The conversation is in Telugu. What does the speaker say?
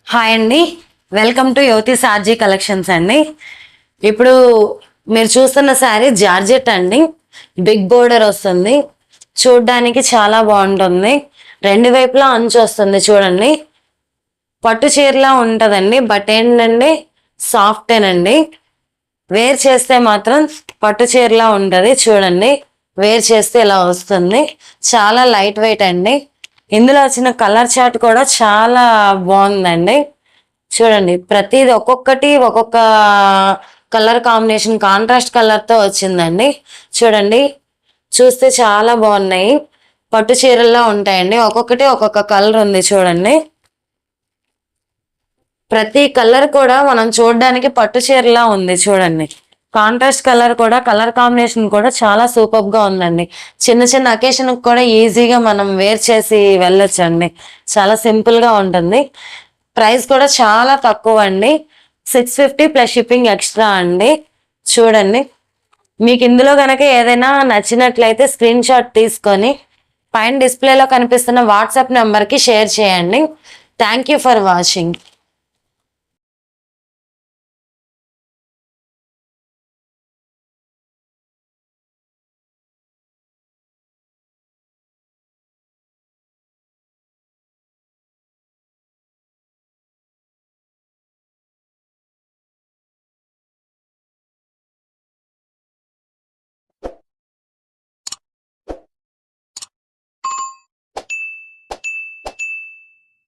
హాయ్ అండి, వెల్కమ్ టు యువతి సార్జీ కలెక్షన్స్ అండి. ఇప్పుడు మీరు చూస్తున్న శారీ జార్జెట్ అండి. బిగ్ బోర్డర్ వస్తుంది, చూడ్డానికి చాలా బాగుంటుంది. రెండు వైపులా అంచు వస్తుంది చూడండి. పట్టు చీరలా ఉంటుందండి, బట్ ఏంటండి సాఫ్టేనండి. వేర్ చేస్తే మాత్రం పట్టు చీరలా ఉంటుంది చూడండి. వేర్ చేస్తే ఇలా వస్తుంది, చాలా లైట్ వెయిట్ అండి. ఇందులో వచ్చిన కలర్ చార్ట్ కూడా చాలా బాగుందండి. చూడండి, ప్రతిది ఒక్కొక్కటి ఒక్కొక్క కలర్ కాంబినేషన్, కాంట్రాస్ట్ కలర్తో వచ్చిందండి. చూడండి, చూస్తే చాలా బాగున్నాయి. పట్టు చీరల్లో ఉంటాయండి, ఒక్కొక్కటి ఒక్కొక్క కలర్ ఉంది చూడండి. ప్రతి కలర్ కూడా మనం చూడడానికి పట్టు చీరలా ఉంది చూడండి. కాంట్రాస్ట్ కలర్ కూడా, కలర్ కాంబినేషన్ కూడా చాలా సూపర్ గా ఉందండి. చిన్న చిన్న అకేషన్ కూడా ఈజీగా మనం వేర్ చేసి వెళ్ళొచ్చండి. చాలా సింపుల్ గా ఉంటుంది. ప్రైస్ కూడా చాలా తక్కువ అండి, 650 ప్లస్ షిప్పింగ్ ఎక్స్ట్రా అండి. చూడండి, మీకు ఇందులో కనుక ఏదైనా నచ్చినట్లయితే స్క్రీన్ షాట్ తీసుకొని పైన డిస్ప్లేలో కనిపిస్తున్న వాట్సాప్ నెంబర్కి షేర్ చేయండి. Thank you for watching.